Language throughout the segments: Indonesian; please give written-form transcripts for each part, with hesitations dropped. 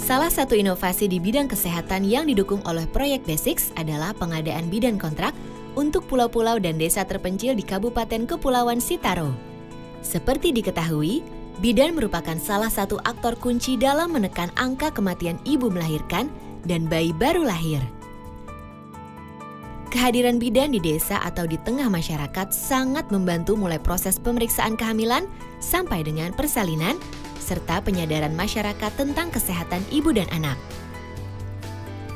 Salah satu inovasi di bidang kesehatan yang didukung oleh proyek Basics adalah pengadaan bidan kontrak untuk pulau-pulau dan desa terpencil di Kabupaten Kepulauan Sitaro. Seperti diketahui, bidan merupakan salah satu aktor kunci dalam menekan angka kematian ibu melahirkan dan bayi baru lahir. Kehadiran bidan di desa atau di tengah masyarakat sangat membantu mulai proses pemeriksaan kehamilan sampai dengan persalinan, serta penyadaran masyarakat tentang kesehatan ibu dan anak.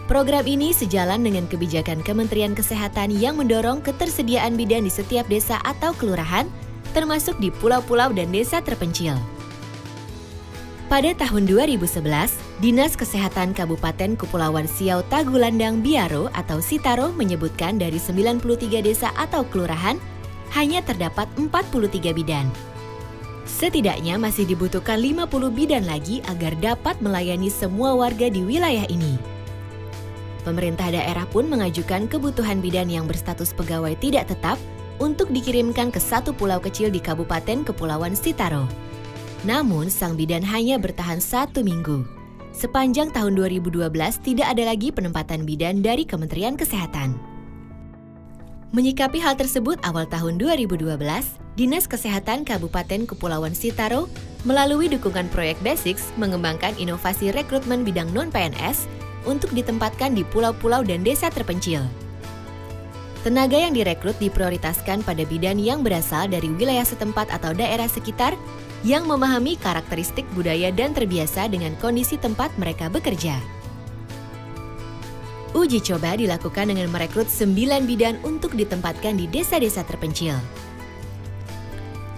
Program ini sejalan dengan kebijakan Kementerian Kesehatan yang mendorong ketersediaan bidan di setiap desa atau kelurahan, termasuk di pulau-pulau dan desa terpencil. Pada tahun 2011, Dinas Kesehatan Kabupaten Kepulauan Siau Tagulandang Biaro atau Sitaro menyebutkan dari 93 desa atau kelurahan, hanya terdapat 43 bidan. Setidaknya masih dibutuhkan 50 bidan lagi agar dapat melayani semua warga di wilayah ini. Pemerintah daerah pun mengajukan kebutuhan bidan yang berstatus pegawai tidak tetap untuk dikirimkan ke satu pulau kecil di Kabupaten Kepulauan Sitaro. Namun, sang bidan hanya bertahan 1 minggu. Sepanjang tahun 2012 tidak ada lagi penempatan bidan dari Kementerian Kesehatan. Menyikapi hal tersebut, awal tahun 2012, Dinas Kesehatan Kabupaten Kepulauan Sitaro melalui dukungan proyek Basics mengembangkan inovasi rekrutmen bidang non-PNS untuk ditempatkan di pulau-pulau dan desa terpencil. Tenaga yang direkrut diprioritaskan pada bidan yang berasal dari wilayah setempat atau daerah sekitar yang memahami karakteristik budaya dan terbiasa dengan kondisi tempat mereka bekerja. Uji coba dilakukan dengan merekrut 9 bidan untuk ditempatkan di desa-desa terpencil.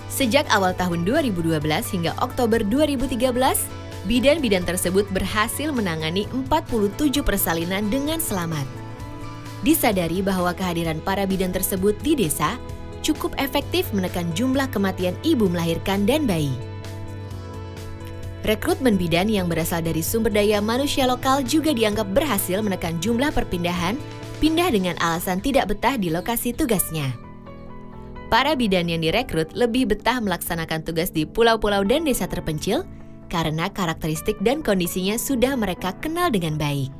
Sejak awal tahun 2012 hingga Oktober 2013, bidan-bidan tersebut berhasil menangani 47 persalinan dengan selamat. Disadari bahwa kehadiran para bidan tersebut di desa cukup efektif menekan jumlah kematian ibu melahirkan dan bayi. Rekrutmen bidan yang berasal dari sumber daya manusia lokal juga dianggap berhasil menekan jumlah perpindahan, pindah dengan alasan tidak betah di lokasi tugasnya. Para bidan yang direkrut lebih betah melaksanakan tugas di pulau-pulau dan desa terpencil karena karakteristik dan kondisinya sudah mereka kenal dengan baik.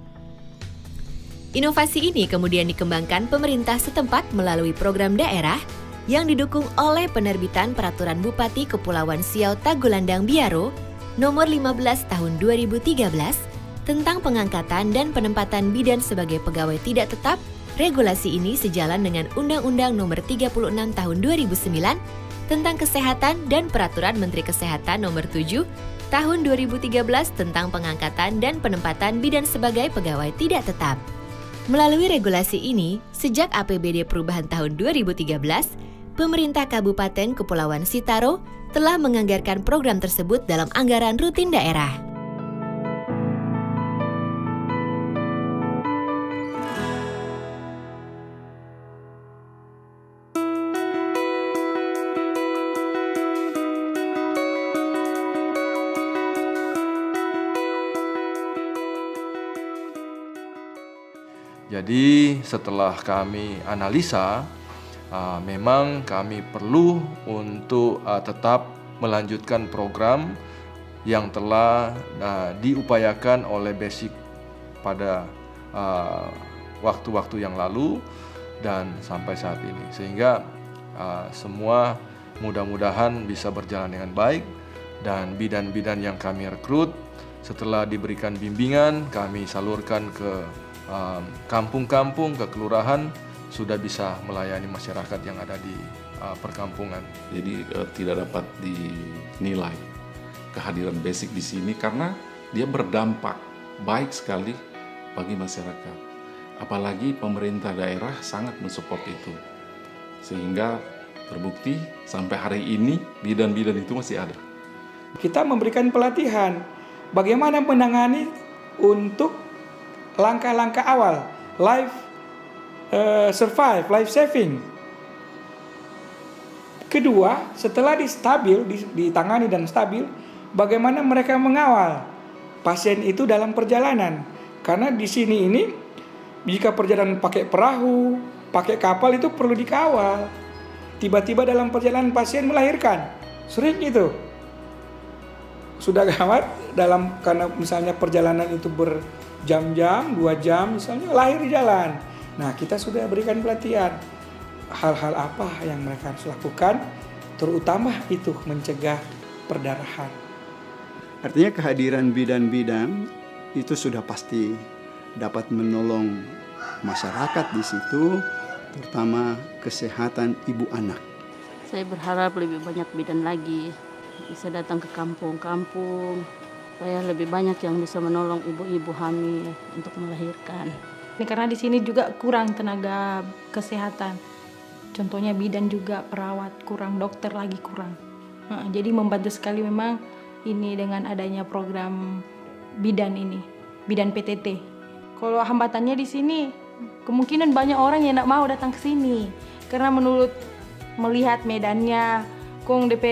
Inovasi ini kemudian dikembangkan pemerintah setempat melalui program daerah yang didukung oleh penerbitan Peraturan Bupati Kepulauan Siau Tagulandang Biaro Nomor 15 Tahun 2013 tentang pengangkatan dan penempatan bidan sebagai pegawai tidak tetap. Regulasi ini sejalan dengan Undang-Undang Nomor 36 Tahun 2009 tentang Kesehatan dan Peraturan Menteri Kesehatan Nomor 7 Tahun 2013 tentang pengangkatan dan penempatan bidan sebagai pegawai tidak tetap. Melalui regulasi ini, sejak APBD Perubahan tahun 2013, pemerintah Kabupaten Kepulauan Sitaro telah menganggarkan program tersebut dalam anggaran rutin daerah. Jadi setelah kami analisa, memang kami perlu untuk tetap melanjutkan program yang telah diupayakan oleh Basic pada waktu-waktu yang lalu dan sampai saat ini. Sehingga semua mudah-mudahan bisa berjalan dengan baik dan bidan-bidan yang kami rekrut setelah diberikan bimbingan kami salurkan ke kampung-kampung, ke kelurahan, sudah bisa melayani masyarakat yang ada di perkampungan. Jadi tidak dapat dinilai kehadiran Basic di sini karena dia berdampak baik sekali bagi masyarakat. Apalagi pemerintah daerah sangat mensupport itu. Sehingga terbukti sampai hari ini bidan-bidan itu masih ada. Kita memberikan pelatihan bagaimana menangani untuk langkah-langkah awal, life saving. Kedua, setelah ditangani dan stabil, bagaimana mereka mengawal pasien itu dalam perjalanan. Karena di sini ini, jika perjalanan pakai perahu, pakai kapal itu perlu dikawal. Tiba-tiba dalam perjalanan pasien melahirkan, sering itu. sudah gawat karena misalnya perjalanan itu berjam-jam, 2 jam misalnya lahir di jalan. Nah, kita sudah berikan pelatihan hal-hal apa yang mereka harus lakukan, terutama itu mencegah perdarahan. Artinya kehadiran bidan-bidan itu sudah pasti dapat menolong masyarakat di situ, terutama kesehatan ibu anak. Saya berharap lebih banyak bidan lagi bisa datang ke kampung-kampung supaya lebih banyak yang bisa menolong ibu-ibu hamil untuk melahirkan. Karena di sini juga kurang tenaga kesehatan. Contohnya bidan juga, perawat kurang, dokter lagi kurang. Jadi membantu sekali memang ini dengan adanya program bidan ini, bidan PTT. Kalau hambatannya di sini, kemungkinan banyak orang yang tidak mau datang ke sini karena melihat medannya, kong DP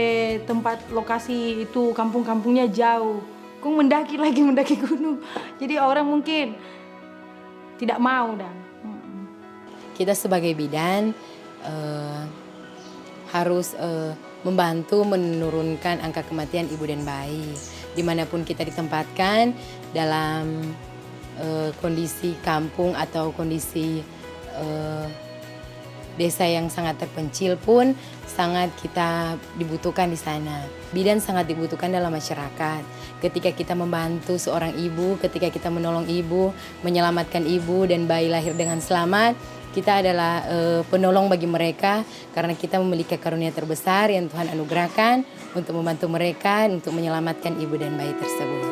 tempat lokasi itu kampung-kampungnya jauh, kong mendaki gunung. Jadi orang mungkin tidak mau dan. Kita sebagai bidan harus membantu menurunkan angka kematian ibu dan bayi dimanapun kita ditempatkan dalam kondisi kampung atau kondisi desa yang sangat terpencil pun sangat kita dibutuhkan di sana. Bidan sangat dibutuhkan dalam masyarakat. Ketika kita membantu seorang ibu, ketika kita menolong ibu, menyelamatkan ibu dan bayi lahir dengan selamat, kita adalah penolong bagi mereka karena kita memiliki karunia terbesar yang Tuhan anugerahkan untuk membantu mereka untuk menyelamatkan ibu dan bayi tersebut.